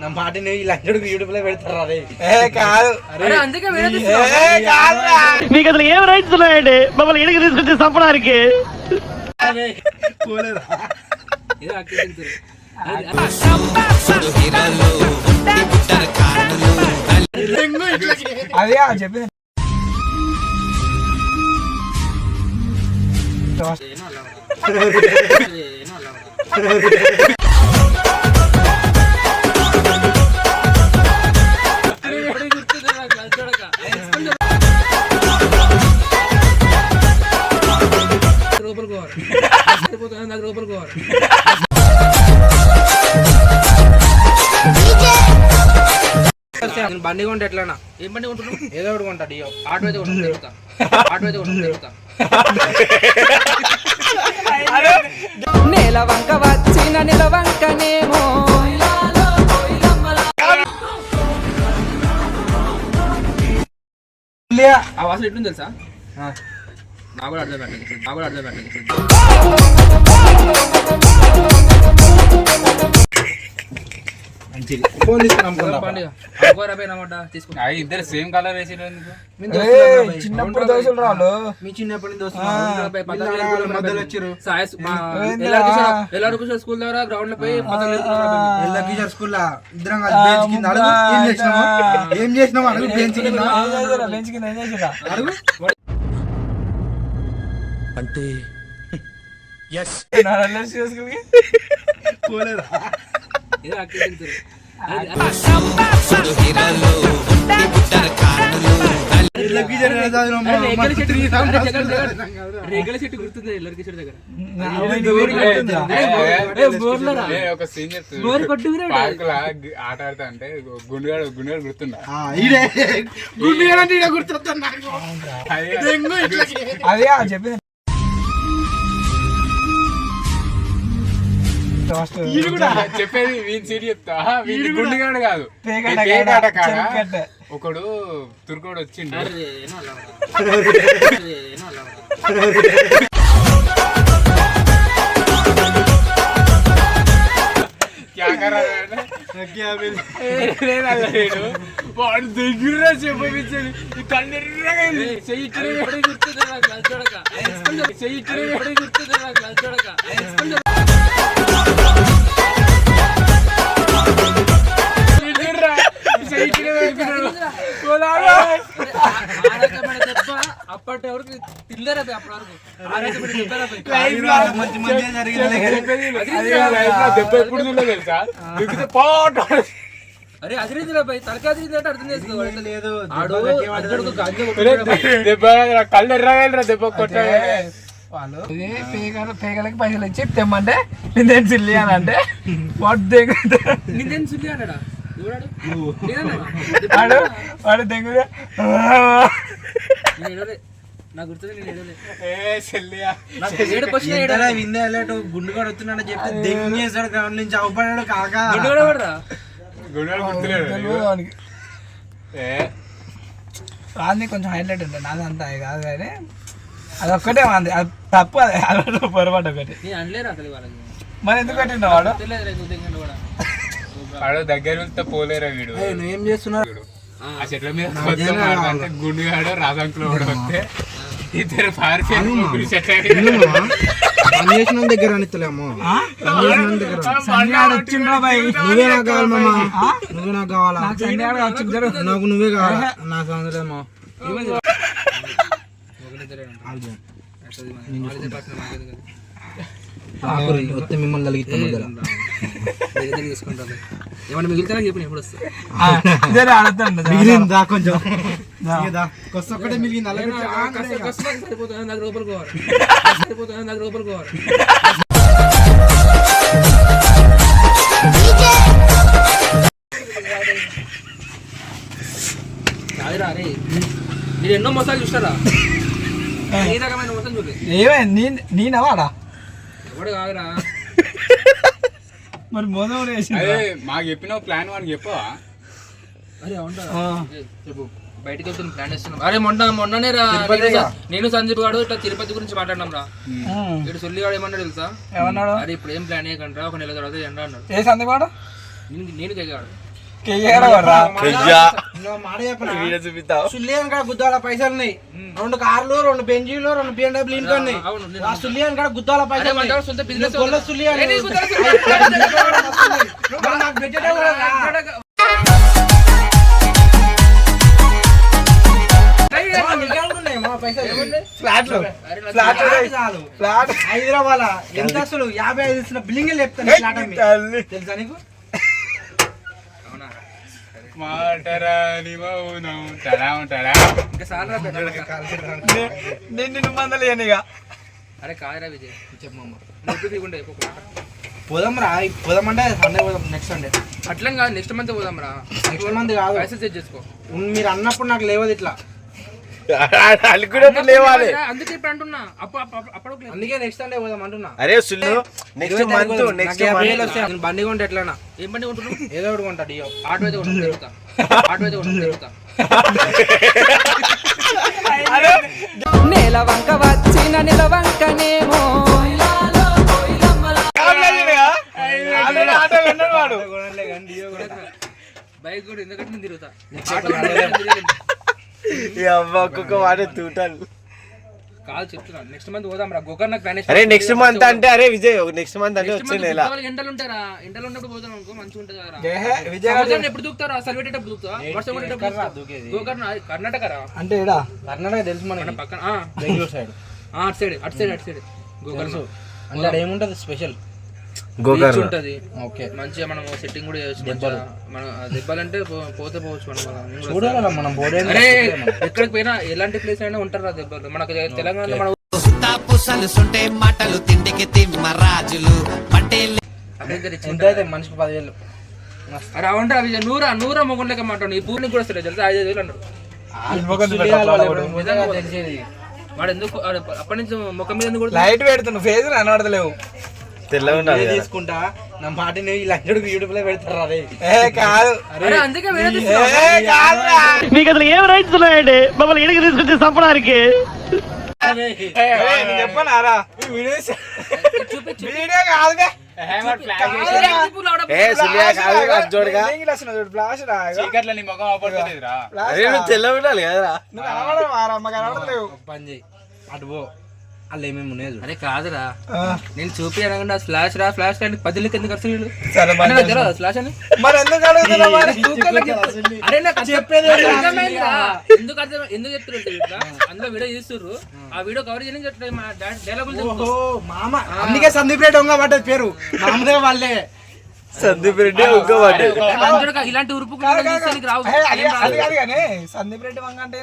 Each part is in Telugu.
నా మాట నువ్వు ఇలా యూట్యూబ్ లో పెడతారా రే? కాదు అందుకే మీకు అసలు ఏం రైట్స్ ఉన్నాయండి మమ్మల్ని ఇంటికి తీసుకొచ్చి చంపడానికి? అదే చెప్పింది. బండి కొంటే ఎట్లా? ఏం బండి కొంటున్నావు? ఏదో ఒకటి కొంటాడు. ఆటో అయితే తిరుగుతా, ఆటో అయితే తిరుగుతా. నేల వంక వచ్చిన నిలవంకనేమో ఆ వాసన ఎట్లుంది తెలుసా? నాకు కూడా అర్థం పెట్టండి, నాకు కూడా అర్థం పెట్టండి. ఫోన్ తీసుకున్నాం ఇద్దరు సేమ్ కలర్ వేసి చిన్నప్పుడు దోస్తులు రాళ్ళు. మీ చిన్నప్పటి మధ్యలో వచ్చారు. స్కూల్ దగ్గర గ్రౌండ్ లో పోయి స్కూల్ ఇద్దరం ఏం చేసినాం అడుగు. బెంచ్ కింద ఏం చేసిరా అడుగు అంటే పోలేదా? రేగల చెట్టు గుర్తుంది ఎల్లరికి చెట్టు దగ్గర. ఒక సీనియర్ ఆట ఆడతా అంటే గుండుగాడు గుర్తుందా? అదే చెప్పింది. చెప్పేది వీని సీట్ చెప్తా. వీని గుండుగాడు కాదు, ఒకడు తుర్కోడు వచ్చిండు. వాడు దగ్గర చెప్పిచ్చాడు. అప్పటి వరకు తిల్లరా అప్పటి వరకు అరే అదిరిందిరా భయ్, తలకి అదిరిందంటే అర్థం చేసుకోలేదు. కళ్ళు ఎర్రగా దెబ్బ కొట్ట వాళ్ళు పేగలకి పైసలు ఇచ్చి తెమ్మంటే నిందేం చిల్లి అని అంటే వాడు నిందేం చిల్లి అన్నాడా? వాడు దెంగుడే. నాకు గుర్తుంది, విందేటు గుండు కూడా వస్తున్నాడు చెప్తే దెంగేసాడు. గ్రౌండ్ నుంచి అవపడాడు కాక రాంది కొంచెం హైలైట్ ఉంటుంది. నాది అంతా కాదు కానీ అదొక్కటే మంది, అది తప్పు. అది పొరపాటు ఒకటి. మరి ఎందుకు పెట్టిండ వాడు? వాడు దగ్గర పోలేరా వీడు. నువ్వేం చేస్తున్నావు? ఆ చెట్ల మీద గుండుగాడు రాజంకులు కూడా వస్తే ఇద్దరు అన్వేషణ దగ్గర అనిస్తలేమో. నువ్వే నాకు కావాలి మామా, నువ్వే నాకు కావాలా? నాకు నువ్వే కావాలా? నాకు సందలేమో. వస్తే మిమ్మల్ని కలిగిస్తాం తీసుకుంటాను. ఏమన్నా మిగిలితే చెప్పి ఎప్పుడు వస్తా మిగిలిందా కొంచెం ఒక్కటే మిగిలింది. సరిపోతుంది నాకు రూపాయలు కావాలి, సరిపోతుంది నాకు రూపాయలు కావాలి. కాదురా రే, మీరు ఎన్నో మోసాలు చూస్తారా? ఏ రకమైన మోసం చూడలేదు. ఏమైంది? నేనవాడా? ఎవడు కాదురా. మరి మోసం మాకు చెప్పిన ప్లాన్ వాడికి చెప్పవా? అరే అవునా చెప్పు. బయటకి వెళ్తున్న ప్లాన్ వేస్తున్నాం. అరే మొన్ననే రా, నేను సందీప్ గారు ఇట్లా తిరుపతి గురించి మాట్లాడినాం రా. ఇటు సొల్లిగాడు ఏమన్నాడు తెలుసా? ఏమన్నాడు? అరే ఇప్పుడు ఏం ప్లాన్ చేయకండి, ఒక నెల తర్వాత ఎండ అన్నాడు. ఏ సందీప్ గాడు? నేను కేగాడు. మాట చెప్పిన సుల్లియన్ కాడ గుద్దాల పైసలు ఉన్నాయి, 2 కార్లు 2 బెంజీలు 2 BMW ఇంకా ఉన్నాయి. ఆ సుల్లియన్ కాడ గుద్దాల పైసలు ఉన్నాయి. గొల్ల సుల్లియన్ నాకు బెడ్జెటే కూడా హైదరాబాద్ ఎంత అసలు 55 ఇచ్చిన బిల్డింగ్ చెప్తాను తెలుసా నీకు? అరే కాదురా విజయ్ చెప్పమ్మ పోదాంరా, పోదామంటే సండే పోదాం, నెక్స్ట్ సండే. అట్లా కాదు, నెక్స్ట్ మంత్ పోదాం రా. నెక్స్ట్ మంత్ కాదు, పైసలు సెట్ చేసుకో. మీరు అన్నప్పుడు నాకు లేవదు ఇట్లా, లేవాలి. అందుకే ఇప్పుడు అంటున్నా అప్పుడు అందుకే నెక్స్ట్ సండే పోదాం అంటున్నా. అరే సుల్లు నెక్స్ట్ మంత్ నేను బండి కొంటే ఎట్లా? ఏం బండి కొంటున్నావు? ఏదో ఒకటి కొంటా డియో. ఆటో అయితే కొంటా, తిరుగుతా. ఆటో అయితే కొంటా, తిరుగుతా. నేల వంక వచ్చిన నిలవంకనేమో బైక్ కూడా ఎందుకంటే నేను తిరుగుతా. ఒక్కొక్క వాడే తూటాలు కాదు చెప్తున్నా, నెక్స్ట్ మంత్ పోదాం రా. గోకర్ణ ప్లాన్. అరే నెక్స్ట్ మంత్ అంటే అరే విజయ్ నెక్స్ట్ మంత్ అంటే వచ్చే నెల ఎండలు ఉంటారా? ఎండలు ఉన్నప్పుడు పోదాం అనుకో, మంచిగా ఉంటుంది కదా. విజయ్ ఎప్పుడు దూకుతారా? సర్వేటప్పుడు దూకుతా, వర్షం పడేటప్పుడు గోకర్ణ కర్ణాటక రా. అంటే కర్ణాటక తెలుసు మన పక్కన బెంగళూరు సైడ్, అటు సైడ్ గోకర్ణ. అంటే అక్కడ ఏముంటది స్పెషల్? గోకర్ణ ఉంటది. ఓకే, మంచిగా మనం సెట్టింగ్ కూడా చేయొచ్చు. మనం దెబ్బలంటే పోతే పోవచ్చు మనం. చూడాలి మనం బోర్డు. అరే ఎక్కడికి పోయినా ఎలాంటి ప్లేస్ అయినా ఉంటారా దెబ్బలు. మనకు తెలంగాణలో మన మాటలు తిండికి తిమ్మరాజులు అయితే మనిషికి 10,000. అరే అవుంటా విజయ్, నూరా మొగుండక మాట్లాడు. ఈ పూర్ణికి కూడా వస్తాయి తెలుసా, 5,000 అన్నారు. తెలిసేది వాడు ఎందుకు అప్పటి నుంచి ముఖం మీద ఎందుకు లైట్ పెడుతున్నావు, ఫేస్ కనబడతలేవు. తెల్ల ఉండాలి తీసుకుంటా నా మాటని యూట్యూబ్ లో పెడతారు. అదే కాదు, అందుకే మీకు అసలు ఏం రైట్స్ ఉన్నాయండి మమ్మల్ని ఇడికి తీసుకొచ్చి చంపడానికి? చెప్పనారా వీడియో కాదు తెల్ల ఉండాలి కదరా. పని చేయి, అటు పో, వాళ్ళు ఏమేమి ఉన్నాయి. అరే కాదురా, నేను చూపి అనకుండా ఫ్లాష్ రా ఫ్లాష్ కానీ 10 లెక్క ఎందుకు ఖర్చు ఫ్లాష్ అని మరి ఎందుకు అడుగుతున్నా? అరే నాకు చెప్పేది అర్థమైందిరా. ఎందుకు చెప్తున్నారు? అందులో వీడియో చూస్తుర్రు, ఆ వీడియో కవర్ చేయడానికి డైలాగులు. మామ అందుకే సందీప్ రెడ్డి దొంగ పడ్డది పేరు, మామూలుగా వాళ్ళే సందీప్ రెడ్డి ఇలాంటి ఉరుపు రావు. సందీప్ రెడ్డి వంగ అంటే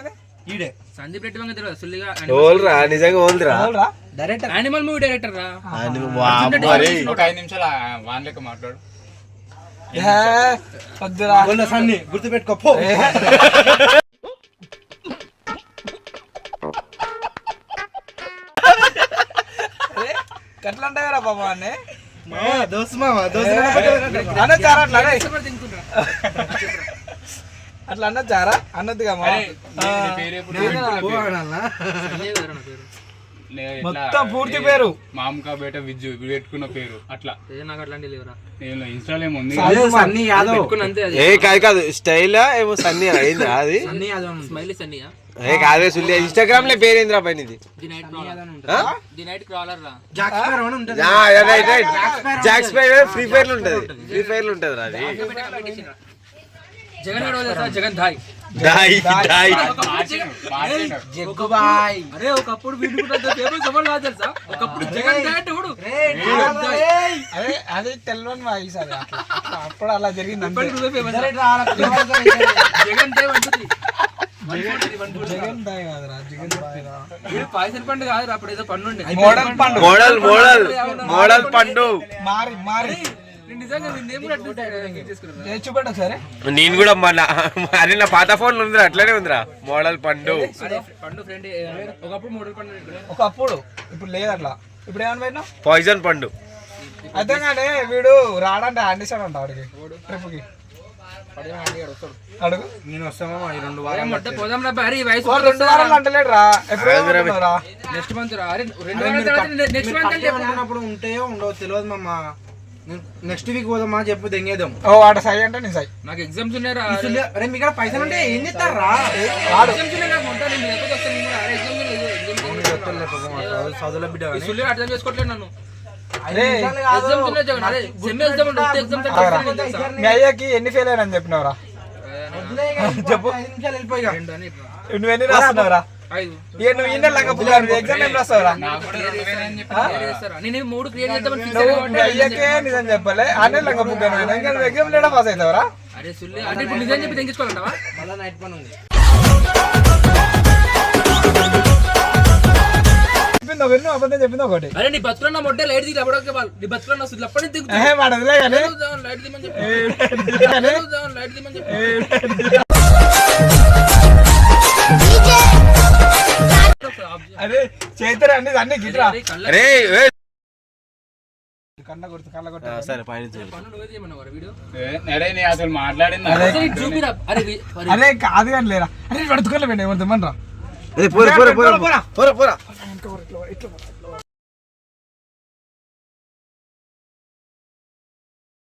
ఈడే సందీప్ రెడ్డి వంగ తెలియదు సుల్లిగా. ఓల్రా నిజంగా ఓల్రా డైరెక్టర్, యానిమల్ మూవీ డైరెక్టర్ రా. ఒక 5 నిమిషాలు వాన్ లెక్క మాట్లాడు. సన్ని గుర్తు పెట్టుకో. ఎట్లా అంటారా బాబా అని దోస్తు మామ అట్లా అన్నది చారా అన్నదిగా మొత్తం పూర్తి పేరు మామకా బేట విజ్జు ఇప్పుడు పెట్టుకున్న పేరు అట్లా. నాకు అట్లాంటి లేవరా, ఇన్స్టాల్ ఏముంది సన్నీ యాదవ్ కాదు స్టైల్ ఏమో సన్నీ అయిందా అది? స్మైలీ సన్నీయా కాదే సుల్లి ఇన్స్టాగ్రామ్ లో పేరేంద్రా పైన ఇది జాక్స్ ఫ్రీ ఫైర్ లో ఉంటది, ఫ్రీ ఫైర్ లో ఉంటది అది. జగన్ ధాయ్ జగ్గుబాయ్. అరే ఒకప్పుడు తెలుసా, ఒకప్పుడు జగన్ ధాయ్ అంటే అదే అది తెల్వని వాయిస్ అది. అప్పుడు అలా జరిగింది. జగన్ ధాయ్ అంటుంది. జగన్ బాయ్ కాదురా, జగన్ బాయ్ రా. పాయసం పండు కాదురా, అప్పుడు ఏదో పండు ఉండే మోడల్ పండు, మోడల్ పండు మారి చూపెట్టు సరే. నేను కూడా అరే నా పాత ఫోన్ ఉందిరా, అట్లనే ఉందిరా మోడల్ పండు. పండు ఫ్రెండ్ ఒకప్పుడు మోడల్ పండు, ఒకప్పుడు, ఇప్పుడు లేదు అట్లా. ఇప్పుడు ఏమని పెట్టినా పాయిజన్ పండు. అర్థం కానీ వీడు రాడంటే అండిస్తాడు అంట వాడికి ట్రిప్ కి. అడుగు, నేను వస్తామా ఈ 2 వారాలు పోదాం రా. అరే 2 వారాలు అంటలేడు రా, ఎప్పుడు నెక్స్ట్ మంత్ రా. అరే 2 నెక్స్ట్ మంత్ అనుకున్నప్పుడు ఉంటాయో ఉండవు తెలియదు మామ. నెక్స్ట్ వీక్ పోదామా చెప్పు దెంగేద్దాం. ఓ వాట సై అంటే నేను సై. నాకు ఎగ్జామ్స్ ఉన్నారా అరే మీ పైసలు అంటే ఏం చేస్తారా? ఎగ్జామ్స్ ఉన్నాయి నాకు ఉంటా నేను ఎక్కడ వస్తాను నేను అరే ఎగ్జామ్స్ చదువుల బిడ్డ ఈ సుల్లి అర్థం చేసుకోవట్లేదు నన్ను. అరే ఎగ్జామ్స్ ఉన్నాయి జగన్ అరే సెమ్ ఎగ్జామ్ ఉంటే ఎగ్జామ్స్ అంటే మీ అయ్యకి ఎన్ని ఫెయిల్ అయినా చెప్పినవరా? చెప్పు. 5 నిమిషాలు వెళ్ళిపోయిగా. నువ్వు ఎన్ని రాస్తున్నావురా? 5 నువ్వు ఇన్న లంగా పుల్లారు ఎగ్జామ్ ఏం రాస్తావురా? నేను 3 క్రియేట్ చేద్దామని ఫిక్స్ నువ్వు మీ అయ్యకే నిజం చెప్పలే అనే లంగా పుగ్గాను ఇంకా నువ్వు ఎగ్జామ్ లేడా పాస్ అవుతావురా? అరే సుల్లి అంటే ఇప్పుడు నిజం చెప్పి తెంగించుకోవాలంటావా? మళ్ళీ నైట్ పని ఉంది. చెప్పిందో విన్ను అబద్ధం చెప్పిందో ఒకటి. అరే నీ బతుకున్న మొట్టే లైట్ దిగి అప్పుడొకే వాళ్ళు నీ బతుకున్న సుల్లి అప్పటి దిగు వాడదులే కానీ లైట్ దిమని చెప్పి లైట్ దిమని చెప్పి అదే చేతురా అన్ని అన్ని గిట్రా కళ్ళ కొడుతు సరే పైన పన్ను నువ్వే చేయమన్నావు వీడియో అసలు మాట్లాడింది చూపిరా అరే అరే కాదు కానీ లేరా అరే పడుతుకోలే ఎవరు తెమ్మనరా పోరా